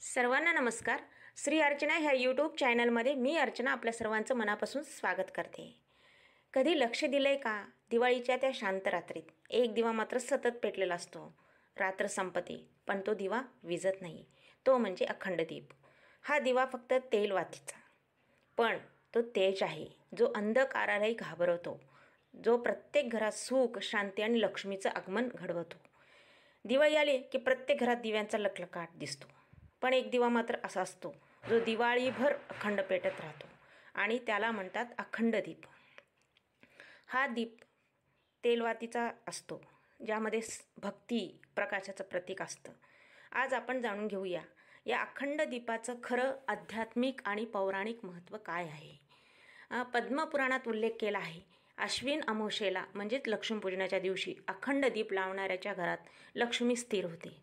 सर्वांना नमस्कार. श्री अर्चना ह्या यूट्यूब चॅनलमध्ये मी अर्चना आपल्या सर्वांचं मनापासून स्वागत करते. कधी लक्ष दिलंय का? दिवाळीच्या त्या शांत रात्रीत एक दिवा मात्र सतत पेटलेला असतो. रात्र संपते पण तो दिवा विझत नाही. तो म्हणजे अखंड दीप. हा दिवा फक्त तेल वातीचा, पण तो तेज आहे जो अंधकारालाही घाबरवतो, जो प्रत्येक घरात सुख, शांती आणि लक्ष्मीचं आगमन घडवतो. दिवाळी आली की प्रत्येक घरात दिव्यांचा लखलखाट दिसतो, पण एक दिवा मात्र असा असतो जो दिवाळीभर अखंड पेटत राहतो आणि त्याला म्हणतात अखंड दीप. हा दीप तेलवातीचा असतो, ज्यामध्ये भक्ती प्रकाशाचं प्रतीक असतं. आज आपण जाणून घेऊया या अखंड दीपाचं खरं आध्यात्मिक आणि पौराणिक महत्त्व काय आहे. पद्मपुराणात उल्लेख केला आहे, अश्विन अमावास्येला म्हणजेच लक्ष्मीपूजनाच्या दिवशी अखंड दीप लावणाऱ्याच्या घरात लक्ष्मी स्थिर होते.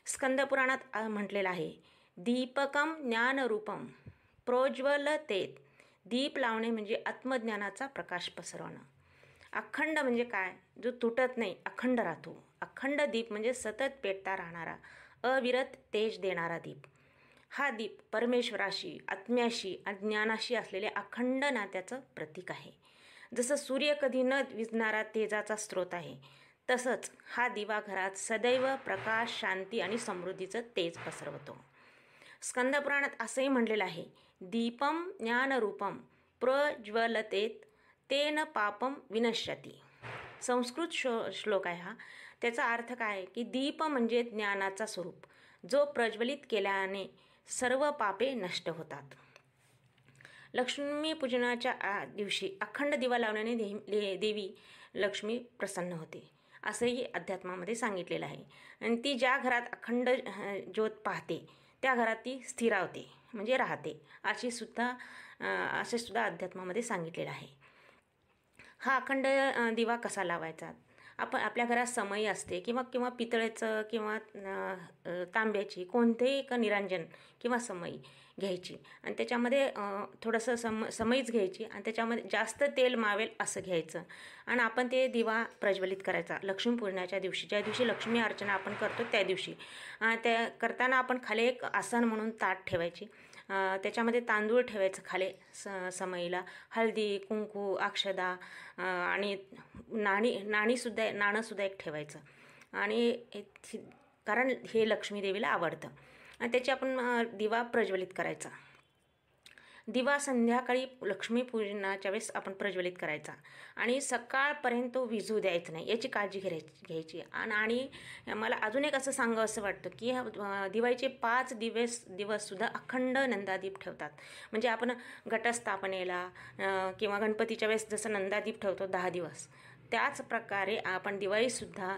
स्कंदपुराणात म्हटलेलं आहे, दीपकम ज्ञानरूपम प्रोज्वलतेत. दीप लावणे म्हणजे आत्मज्ञानाचा प्रकाश पसरवणं. अखंड म्हणजे काय? जो तुटत नाही, अखंड राहतो. अखंड दीप म्हणजे सतत पेटता राहणारा, अविरत तेज देणारा दीप. हा दीप परमेश्वराशी, आत्म्याशी आणि ज्ञानाशी असलेल्या अखंड नात्याचं प्रतीक आहे. जसं सूर्य कधी न विझणारा तेजाचा स्रोत आहे, तसंच हा दिवा घरात सदैव प्रकाश, शांती आणि समृद्धीचं तेज पसरवतो. स्कंदपुराणात असंही म्हणलेलं आहे, दीपम ज्ञानरूपम प्रज्वलतेत तेन पापम विनश्यती. संस्कृत श्लोक आहे हा. त्याचा अर्थ काय आहे की दीप म्हणजे ज्ञानाचा स्वरूप, जो प्रज्वलित केल्याने सर्व पापे नष्ट होतात. लक्ष्मीपूजनाच्या दिवशी अखंड दिवा लावल्याने देवी लक्ष्मी प्रसन्न होते, असंही अध्यात्मामध्ये सांगितलेलं आहे. आणि ती ज्या घरात अखंड ज्योत पाहते त्या घरात ती स्थिरावते म्हणजे राहते, असे सुद्धा अध्यात्मामध्ये सांगितलेलं आहे. हा अखंड दिवा कसा लावायचा? आपण आपल्या घरात समई असते किंवा पितळेचं किंवा तांब्याची कोणतेही एक निरांजन किंवा समई घ्यायची आणि त्याच्यामध्ये थोडंसं समईच घ्यायची आणि त्याच्यामध्ये जास्त तेल मावेल असं घ्यायचं आणि आपण ते दिवा प्रज्वलित करायचा लक्ष्मीपूजनाच्या दिवशी. ज्या दिवशी लक्ष्मी अर्चना आपण करतो त्या दिवशी त्या करताना आपण खाली एक आसन म्हणून ताट ठेवायची, त्याच्यामध्ये तांदूळ ठेवायचं खाली समईला, हळदी, कुंकू, अक्षदा आणि नाणंसुद्धा एक ठेवायचं. आणि कारण हे लक्ष्मी देवीला आवडतं आणि त्याची आपण दिवा प्रज्वलित करायचा. दिवा संध्याकाळी लक्ष्मीपूजनाच्या वेळेस आपण प्रज्वलित करायचा आणि सकाळपर्यंत तो विझू द्यायचा नाही, याची काळजी घ्यायची. आणि मला अजून एक असं सांगावं असं वाटतं की दिवाळीचे 5 दिवससुद्धा अखंड नंदादीप ठेवतात. म्हणजे आपण घटस्थापनेला किंवा गणपतीच्या वेळेस जसं नंदादीप ठेवतो 10 दिवस, त्याच प्रकारे आपण दिवाळीसुद्धा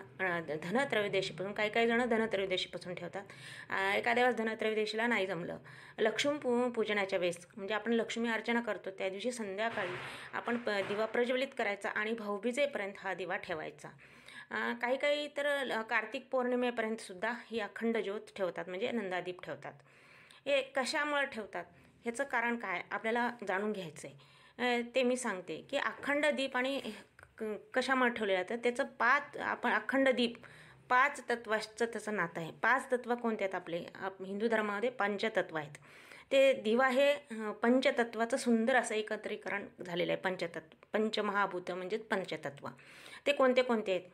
धनत्रयोदशीपासून, काही जण धनत्रयोदशीपासून ठेवतात. एखाद्या वेळेस धनत्रयोदशीला नाही जमलं, लक्ष्मीपूजनाच्या वेळेस म्हणजे आपण लक्ष्मी अर्चना करतो त्या दिवशी संध्याकाळी आपण दिवा प्रज्वलित करायचा आणि भाऊबीजेपर्यंत हा दिवा ठेवायचा. काही तर कार्तिक पौर्णिमेपर्यंतसुद्धा ही अखंड ज्योत ठेवतात म्हणजे नंदादीप ठेवतात. हे कशामुळे ठेवतात ह्याचं कारण काय आपल्याला जाणून घ्यायचं आहे. ते मी सांगते की अखंड दीप आणि कशामुळे ठेवलेलं तर त्याचं आपण अखंड दीप 5 तत्वाचं त्याचं नातं आहे. 5 तत्व कोणते आहेत? आपले हिंदू धर्मामध्ये पंचतत्व आहेत. ते दिवा हे पंचतत्वाचं सुंदर असं एकत्रीकरण झालेलं आहे. पंचमहाभूत म्हणजेच पंचतत्व. ते कोणते आहेत?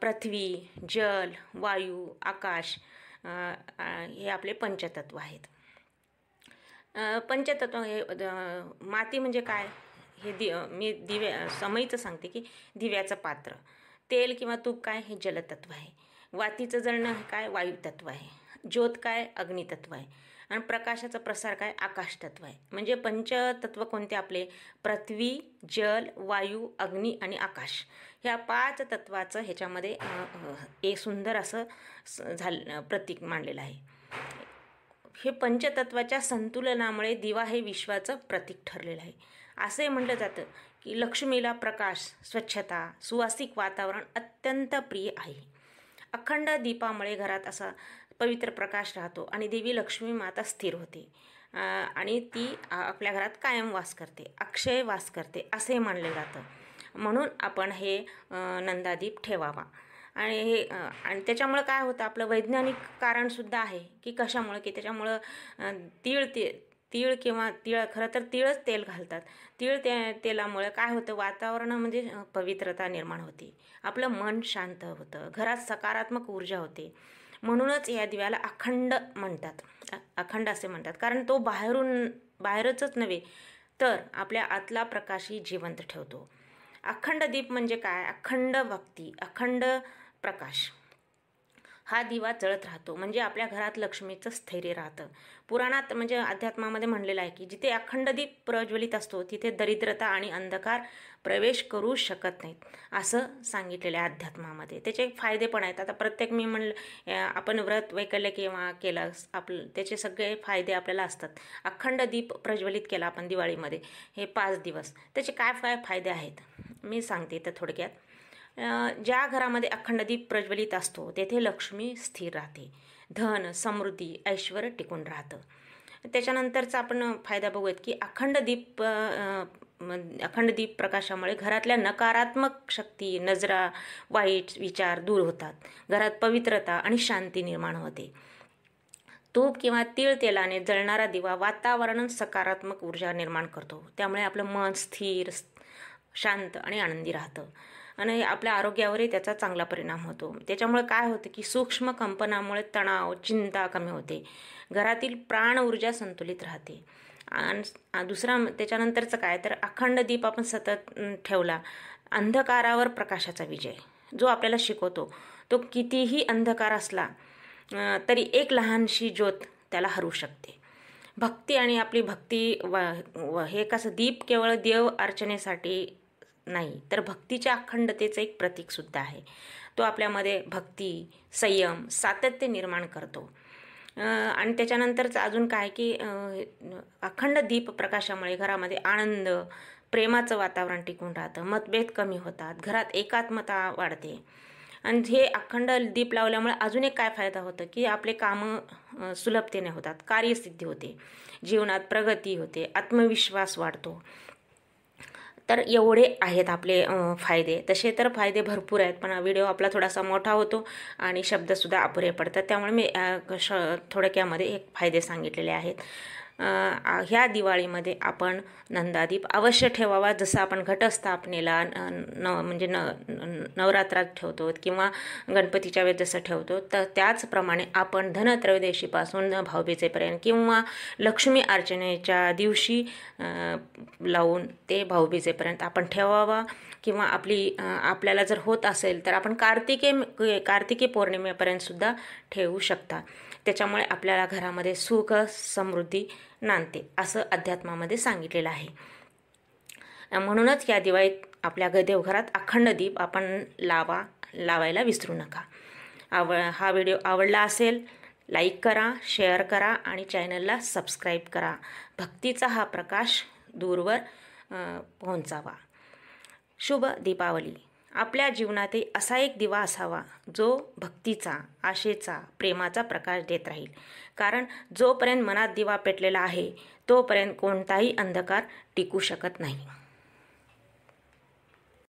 पृथ्वी, जल, वायू, आकाश हे आपले पंचतत्व आहेत. पंचतत्व हे माती म्हणजे काय? हे मी समईचं सांगते की दिव्याचं पात्र. तेल किंवा तूप काय? हे जलतत्व आहे. वातीचं जळणं काय? वायुतत्व आहे. ज्योत काय? अग्नितत्व आहे. आणि प्रकाशाचा प्रसार काय? आकाशतत्व आहे. म्हणजे पंचतत्व कोणते आपले? पृथ्वी, जल, वायू, अग्नी आणि आकाश. ह्या 5 तत्वाचं ह्याच्यामध्ये एक सुंदर असं प्रतीक मांडलेलं आहे. हे पंचतत्वाच्या संतुलनामुळे दिवा हे विश्वाचं प्रतीक ठरलेलं आहे. असे म्हटलं जातं की लक्ष्मीला प्रकाश, स्वच्छता, सुवासिक वातावरण अत्यंत प्रिय आहे. अखंड दीपामुळे घरात असा पवित्र प्रकाश राहतो आणि देवी लक्ष्मी माता स्थिर होते आणि ती आपल्या घरात कायम वास करते, अक्षय वास करते असे मानले जातं. म्हणून आपण हे नंदादीप ठेवावा. आणि त्याच्यामुळं काय होतं, आपलं वैज्ञानिक कारणसुद्धा आहे की कशामुळं, की त्याच्यामुळं तीळ किंवा खरं तर तीळच तेल घालतात. तेलामुळे काय होतं, वातावरण म्हणजे पवित्रता निर्माण होते, आपलं मन शांत होतं, घरात सकारात्मक ऊर्जा होते. म्हणूनच या दिव्याला अखंड म्हणतात, अखंड असे म्हणतात, कारण तो बाहेरच नव्हे तर आपल्या आतला प्रकाशही जिवंत ठेवतो. अखंड दीप म्हणजे काय, अखंड भक्ती, अखंड प्रकाश. हा दिवा जळत राहतो म्हणजे आपल्या घरात लक्ष्मीचं स्थैर्य राहतं. पुराणात म्हणजे अध्यात्मामध्ये म्हणलेलं आहे की जिथे अखंड दीप प्रज्वलित असतो तिथे दरिद्रता आणि अंधकार प्रवेश करू शकत नाहीत, असं सांगितलेलं आहे अध्यात्मामध्ये. त्याचे फायदे पण आहेत. आता प्रत्येक मी म्हणलं, आपण व्रत वैकल्य किंवा केलं त्याचे सगळे फायदे आपल्याला असतात. अखंड दीप प्रज्वलित केला आपण दिवाळीमध्ये, हे 5 दिवस, त्याचे काय फायदे आहेत मी सांगते तर थोडक्यात. ज्या घरामध्ये अखंड दीप प्रज्वलित असतो तेथे लक्ष्मी स्थिर राहते, धन समृद्धी ऐश्वर्य टिकून राहतं. त्याच्यानंतरचा आपण फायदा बघूयात की अखंड दीप प्रकाशामुळे घरातल्या नकारात्मक शक्ती, नजरा, वाईट विचार दूर होतात, घरात पवित्रता आणि शांती निर्माण होते. तूप किंवा तीळ तेलाने जळणारा दिवा वातावरणात सकारात्मक ऊर्जा निर्माण करतो, त्यामुळे आपलं मन स्थिर, शांत आणि आनंदी राहतं आणि आपल्या आरोग्यावरही त्याचा चांगला परिणाम होतो. त्याच्यामुळे काय होतं की सूक्ष्म कंपनामुळे तणाव, चिंता कमी होते, घरातील प्राण ऊर्जा संतुलित राहते. आणि दुसरा त्याच्यानंतरचं काय तर अखंड दीप आपण सतत ठेवला, अंधकारावर प्रकाशाचा विजय जो आपल्याला शिकवतो. तो कितीही अंधकार असला तरी एक लहानशी ज्योत त्याला हरू शकते. भक्ती आणि आपली भक्ती हे कसं, दीप केवळ देव अर्चनेसाठी नाही तर भक्तीच्या अखंडतेचं एक प्रतीकसुद्धा आहे. तो आपल्यामध्ये भक्ती, संयम, सातत्य निर्माण करतो. आणि त्याच्यानंतरचं अजून काय की अखंड दीप प्रकाशामुळे घरामध्ये आनंद, प्रेमाचं वातावरण टिकून राहतं, मतभेद कमी होतात, घरात एकात्मता वाढते. आणि हे अखंड दीप लावल्यामुळे अजून एक काय फायदा होतं की आपले कामं सुलभतेने होतात, कार्यसिद्धी होते, जीवनात प्रगती होते, आत्मविश्वास वाढतो. तर एवढे आहेत आपले फायदे. तसे तर फायदे भरपूर आहेत, पण व्हिडिओ आपला थोडासा मोठा होतो आणि शब्दसुद्धा अपुरे पडतात, त्यामुळे मी थोडक्यामध्ये एक फायदे सांगितलेले आहेत. ह्या दिवाळीमध्ये आपण नंदादीप अवश्य ठेवावा, जसं आपण घटस्थापनेला म्हणजे नवरात्रात ठेवतो किंवा गणपतीच्या वेळेस जसं ठेवतो, तर त्याचप्रमाणे आपण धनत्रयोदशीपासून भाऊबीजेपर्यंत किंवा लक्ष्मी अर्चनेच्या दिवशी लावून ते भाऊबीजेपर्यंत आपण ठेवावा. किंवा आपल्याला जर होत असेल तर आपण कार्तिकी पौर्णिमेपर्यंतसुद्धा ठेवू शकता. त्याच्यामुळे आपल्याला घरामध्ये सुख समृद्धी नांदते, असं अध्यात्मामध्ये सांगितलेलं आहे. म्हणूनच या दिवाळीत आपल्या देवघरात अखंड दीप आपण लावायला विसरू नका. हा व्हिडिओ आवडला असेल, लाईक करा, शेअर करा आणि चॅनलला सबस्क्राईब करा. भक्तीचा हा प्रकाश दूरवर पोहोचावा. शुभ दीपावली. आपल्या जीवनातही असा एक दिवा असावा जो भक्तीचा, आशेचा, प्रेमाचा प्रकाश देत राहील. कारण जोपर्यंत मनात दिवा पेटलेला आहे तोपर्यंत कोणताही अंधकार टिकू शकत नाही.